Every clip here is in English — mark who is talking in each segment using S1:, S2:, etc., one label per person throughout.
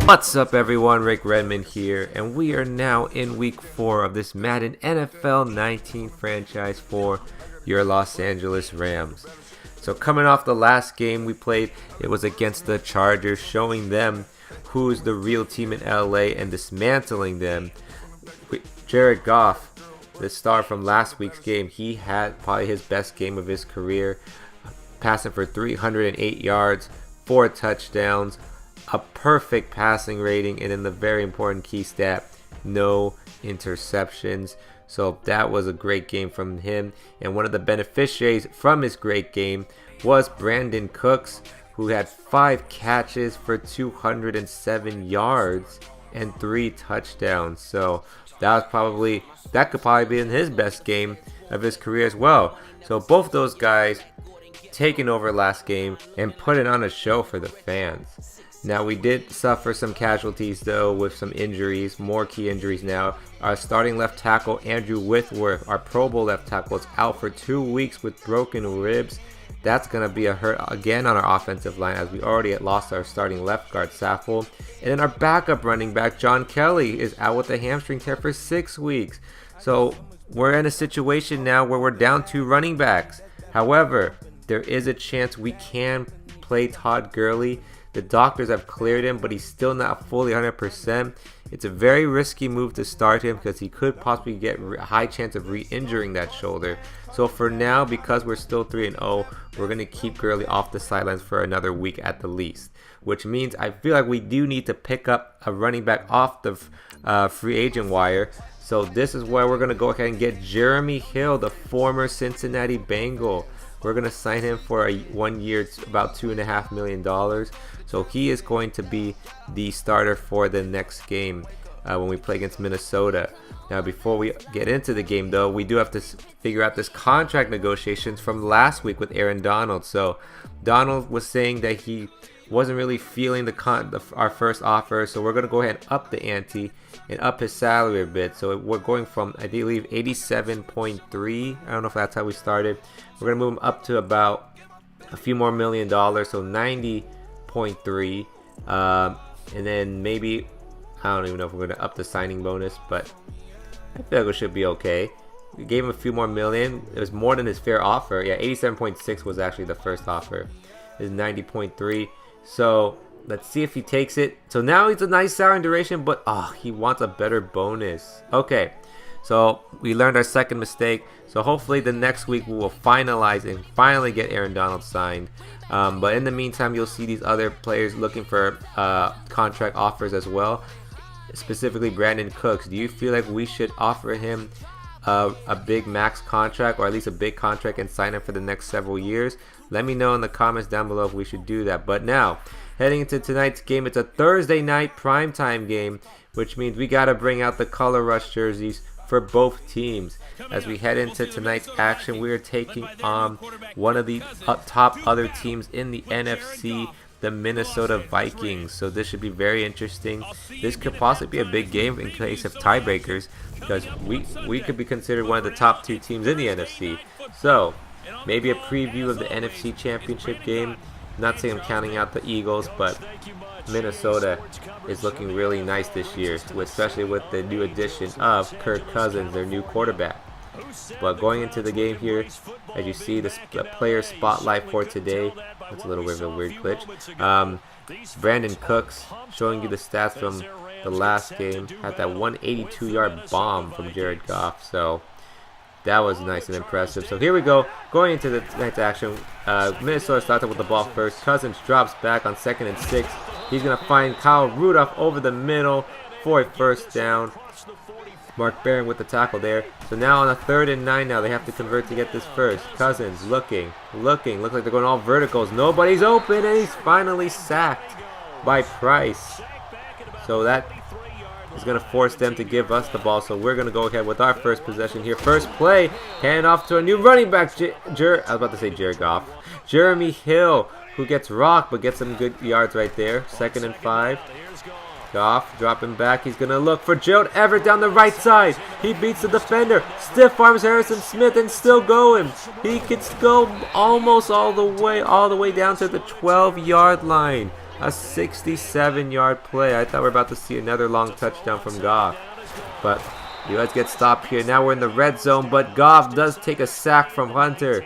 S1: What's up everyone, Rick Redmond here, and we are now in week 4 of this Madden NFL 19 franchise for your Los Angeles Rams. So coming off the last game we played, it was against the Chargers, showing them who's the real team in LA and dismantling them. Jared Goff, the star from last week's game, he had probably his best game of his career, passing for 308 yards, 4 touchdowns, a perfect passing rating, and then the very important key stat, no interceptions. So that was a great game from him, and one of the beneficiaries from his great game was Brandon Cooks, who had 5 catches for 207 yards and 3 touchdowns. So that could probably be in his best game of his career as well. So both those guys taking over last game and putting on a show for the fans. Now we did suffer some casualties though, with some injuries, more key injuries now. Our starting left tackle Andrew Whitworth, our Pro Bowl left tackle, is out for 2 weeks with broken ribs. That's going to be a hurt again on our offensive line, as we already had lost our starting left guard Saffold. And then our backup running back John Kelly is out with a hamstring tear for 6 weeks. So we're in a situation now where we're down 2 running backs. However, there is a chance we can play Todd Gurley. The doctors have cleared him, but he's still not fully 100%. It's a very risky move to start him because he could possibly get a high chance of re-injuring that shoulder. So for now, because we're still 3-0, we're going to keep Gurley off the sidelines for another week at the least. Which means I feel like we do need to pick up a running back off the free agent wire. So this is where we're going to go ahead and get Jeremy Hill, the former Cincinnati Bengal. We're going to sign him for a 1 year, it's about $2.5 million. So he is going to be the starter for the next game when we play against Minnesota. Now before we get into the game though, we do have to figure out this contract negotiations from last week with Aaron Donald. So Donald was saying that he wasn't really feeling our first offer, so we're going to go ahead and up the ante and up his salary a bit. So we're going from, I believe, 87.3. I don't know if that's how we started. We're going to move him up to about a few more $1 million, so 90.3. And then maybe, I don't even know if we're going to up the signing bonus, but I feel like it should be okay. We gave him a few more million. It was more than his fair offer. Yeah, 87.6 was actually the first offer. It's 90.3. So let's see if he takes it. So now he's a nice salary duration, but he wants a better bonus. Okay, so we learned our second mistake. So hopefully the next week we will finalize and finally get Aaron Donald signed. But in the meantime, you'll see these other players looking for contract offers as well. Specifically Brandon Cooks. Do you feel like we should offer him a big max contract, or at least a big contract, and sign him for the next several years? Let me know in the comments down below if we should do that. But now, heading into tonight's game, it's a Thursday night primetime game, which means we got to bring out the color rush jerseys for both teams. As we head into tonight's action, we are taking on one of the top other teams in the NFC, the Minnesota Vikings. So this should be very interesting. This could possibly be a big game in case of tiebreakers, because we could be considered one of the top 2 teams in the NFC. So maybe a preview of the NFC Championship game. Not saying I'm counting out the Eagles, but Minnesota is looking really nice this year, especially with the new addition of Kirk Cousins, their new quarterback. But going into the game here, as you see, the player spotlight for today, that's a little bit of a weird glitch. Brandon Cooks, showing you the stats from the last game, had that 182-yard bomb from Jared Goff. So that was nice and impressive. So here we go, going into the tonight's action. Minnesota started with the ball first. Cousins drops back on 2nd and 6. He's going to find Kyle Rudolph over the middle for a first down. Mark Barron with the tackle there. So now on a 3rd and 9 now, they have to convert to get this first. Cousins looking. Looks like they're going all verticals. Nobody's open, and he's finally sacked by Price. So that is going to force them to give us the ball. So we're going to go ahead with our first possession here. First play, hand off to a new running back. I was about to say Jared Goff. Jeremy Hill, who gets rocked but gets some good yards right there. 2nd and 5. Goff dropping back. He's going to look for Gerald Everett down the right side. He beats the defender. Stiff arms Harrison Smith and still going. He can go almost all the way down to the 12-yard line. A 67-yard play. I thought we were about to see another long touchdown from Goff. But you guys get stopped here. Now we're in the red zone, but Goff does take a sack from Hunter.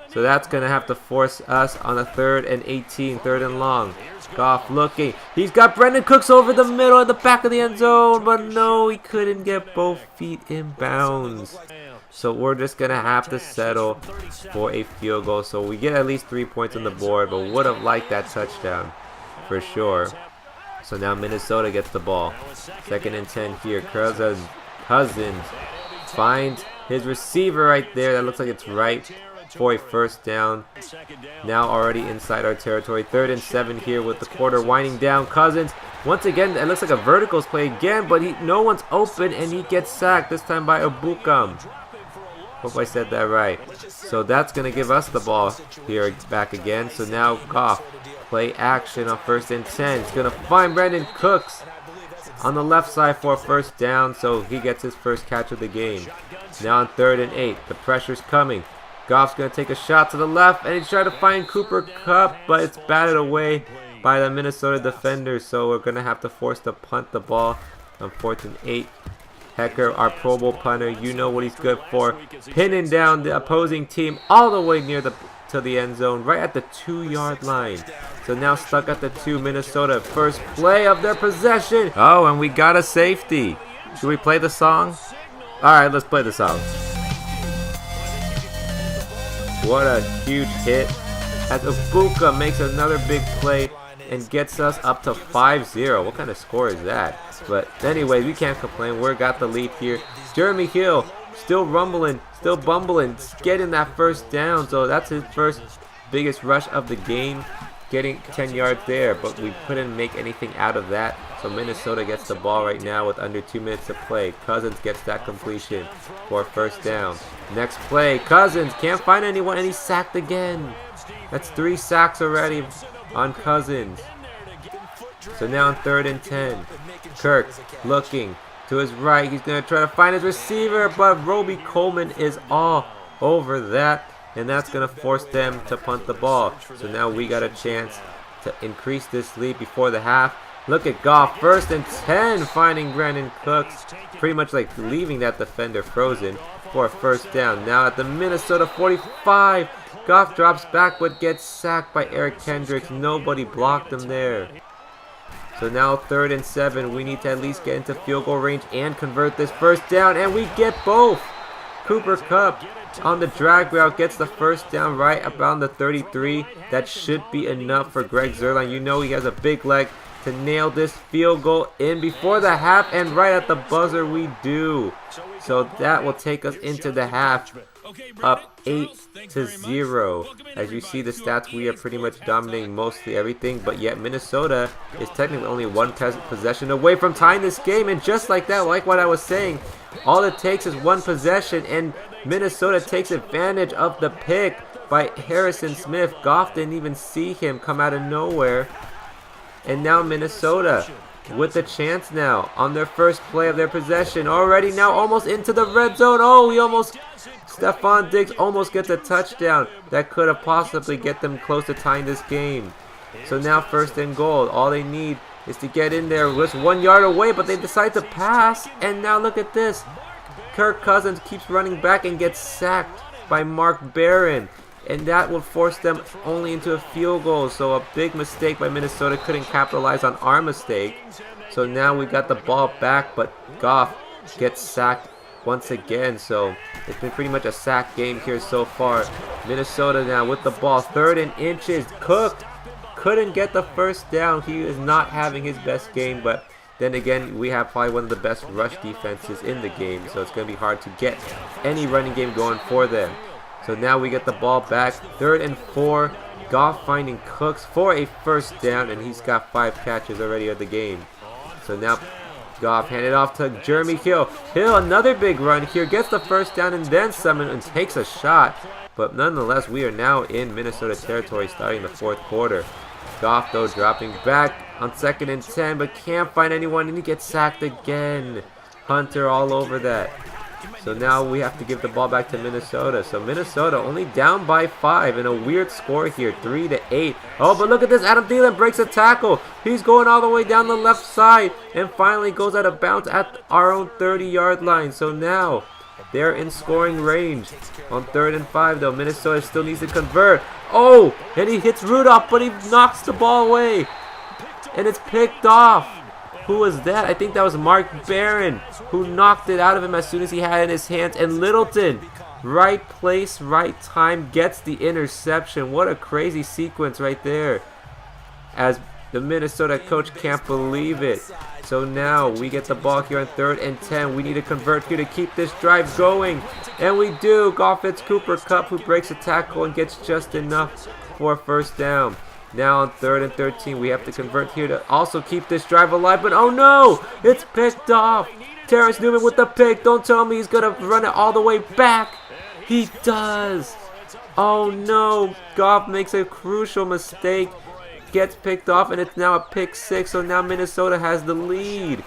S1: So that's going to have to force us on a 3rd and 18, 3rd and long. Goff looking. He's got Brandon Cooks over the middle at the back of the end zone, but no, he couldn't get both feet in bounds. So we're just going to have to settle for a field goal. So we get at least 3 points on the board, but would have liked that touchdown for sure. So now Minnesota gets the ball. 2nd and 10 here. Cousins finds his receiver right there. That looks like it's right for a 1st down. Now already inside our territory. 3rd and 7 here with the quarter winding down. Cousins, once again, it looks like a verticals play again, but no one's open and he gets sacked, this time by Obukam. Hope I said that right. So that's going to give us the ball here back again. So now Goff, play action on 1st and 10. He's going to find Brandon Cooks on the left side for a 1st down, so he gets his first catch of the game. Now on 3rd and 8, the pressure's coming. Goff's going to take a shot to the left, and he's trying to find Cooper Kupp, but it's batted away by the Minnesota defenders, so we're going to have to force to punt the ball on 4th and 8. Hecker, our Pro Bowl punter, you know what he's good for. Pinning down the opposing team all the way near to the end zone, right at the 2-yard line. So now stuck at the 2, Minnesota. First play of their possession. Oh, and we got a safety. Should we play the song? All right, let's play the song. What a huge hit as Ibuka makes another big play and gets us up to 5-0. What kind of score is that? But anyway, we can't complain. We got the lead here. Jeremy Hill still rumbling, still bumbling, getting that 1st down. So that's his first biggest rush of the game, getting 10 yards there. But we couldn't make anything out of that. So Minnesota gets the ball right now with under 2 minutes to play. Cousins gets that completion for a 1st down. Next play, Cousins can't find anyone and he's sacked again. That's 3 sacks already on Cousins. So now on 3rd and 10, Kirk looking to his right. He's going to try to find his receiver, but Roby Coleman is all over that, and that's going to force them to punt the ball. So now we got a chance to increase this lead before the half. Look at Goff, 1st and 10, finding Brandon Cooks, pretty much like leaving that defender frozen for a 1st down. Now at the Minnesota 45, Goff drops back but gets sacked by Eric Kendricks. Nobody blocked him there. So now 3rd and 7, we need to at least get into field goal range and convert this 1st down, and we get both. Cooper Kupp on the drag route gets the 1st down right about the 33. That should be enough for Greg Zuerlein. You know he has a big leg to nail this field goal in before the half, and right at the buzzer we do. So that will take us into the half, up 8-0. As you see the stats, we are pretty much dominating mostly everything, but yet Minnesota is technically only 1 possession away from tying this game. And just like that, like what I was saying, all it takes is 1 possession and Minnesota takes advantage of the pick by Harrison Smith. Goff didn't even see him come out of nowhere. And now Minnesota with the chance now on their first play of their possession. Already now almost into the red zone. Oh, Stephon Diggs almost gets a touchdown. That could have possibly get them close to tying this game. So now 1st and goal. All they need is to get in there just 1 yard away, but they decide to pass. And now look at this. Kirk Cousins keeps running back and gets sacked by Mark Barron. And that will force them only into a field goal. So a big mistake by Minnesota. Couldn't capitalize on our mistake. So now we got the ball back, but Goff gets sacked once again. So it's been pretty much a sack game here so far. Minnesota now with the ball, 3rd and inches. Cook couldn't get the 1st down. He is not having his best game, but then again, we have probably one of the best rush defenses in the game. So it's going to be hard to get any running game going for them. So now we get the ball back, 3rd and 4. Goff finding Cooks for a 1st down, and he's got 5 catches already of the game. So now Goff handed off to Jeremy Hill. Hill, another big run here, gets the 1st down and then some and takes a shot. But nonetheless, we are now in Minnesota territory starting the 4th quarter. Goff, though, dropping back on 2nd and 10, but can't find anyone, and he gets sacked again. Hunter all over that. So now we have to give the ball back to Minnesota. So Minnesota only down by 5 in a weird score here, 3-8. Oh, but look at this. Adam Thielen breaks a tackle. He's going all the way down the left side and finally goes out of bounds at our own 30-yard line. So now they're in scoring range. On 3rd and 5 though, Minnesota still needs to convert. Oh, and he hits Rudolph, but he knocks the ball away. And it's picked off. Who was that? I think that was Mark Barron, who knocked it out of him as soon as he had it in his hands. And Littleton, right place, right time, gets the interception. What a crazy sequence right there. As the Minnesota coach can't believe it. So now we get the ball here on 3rd and 10. We need to convert here to keep this drive going. And we do. Goff hits Cooper Kupp, who breaks a tackle and gets just enough for a first down. Now on 3rd and 13, we have to convert here to also keep this drive alive. But oh no, it's picked off. Terrence Newman with the pick. Don't tell me he's going to run it all the way back. He does. Oh no, Goff makes a crucial mistake. Gets picked off, and it's now a pick 6. So now Minnesota has the lead.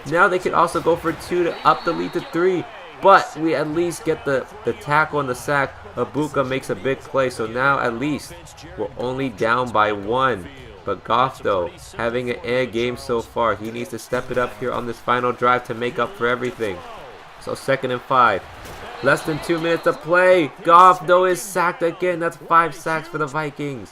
S1: Now they can also go for 2 to up the lead to 3. But we at least get the tackle and the sack. Abuka makes a big play, so now at least we're only down by 1. But Goff, though, having an A game so far, he needs to step it up here on this final drive to make up for everything. So 2nd and 5. Less than 2 minutes to play. Goff, though, is sacked again. That's 5 sacks for the Vikings.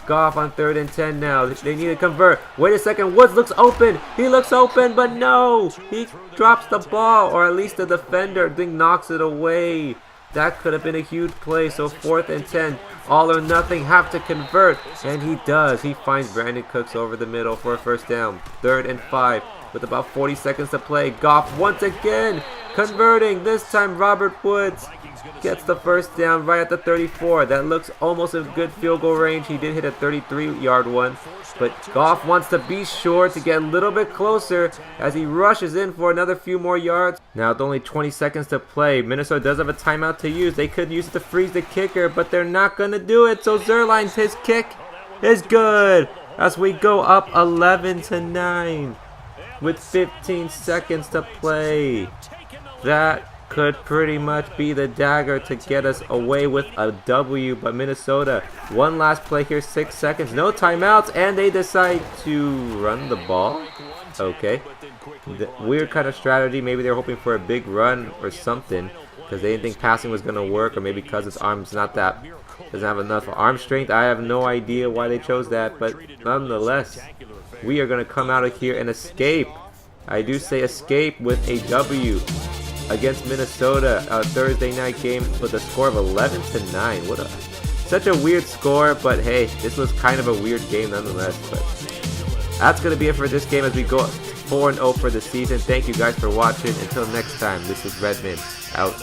S1: Goff on 3rd and 10 now. They need to convert. Wait a second. Woods looks open. He looks open, but no. He drops the ball, or at least the defender knocks it away. That could have been a huge play. So 4th and 10. All or nothing. Have to convert. And he does. He finds Brandon Cooks over the middle for a first down. 3rd and 5 with about 40 seconds to play. Goff once again converting. This time Robert Woods gets the first down right at the 34. That looks almost a good field goal range. He did hit a 33-yard one. But Goff wants to be sure to get a little bit closer as he rushes in for another few more yards. Now with only 20 seconds to play, Minnesota does have a timeout to use. They could use it to freeze the kicker, but they're not going to do it. So Zerline's his kick is good as we go up 11-9 with 15 seconds to play. That could pretty much be the dagger to get us away with a W. But Minnesota, one last play here, 6 seconds, no timeouts, and they decide to run the ball. Okay, weird kind of strategy. Maybe they're hoping for a big run or something because they didn't think passing was going to work, or maybe because his arm's not that, doesn't have enough arm strength. I have no idea why they chose that, but nonetheless, we are going to come out of here and escape. I do say escape with a W against Minnesota, a Thursday night game with a score of 11-9. Such a weird score, but hey, this was kind of a weird game nonetheless. But that's going to be it for this game as we go 4-0 for the season. Thank you guys for watching. Until next time, this is Redman out.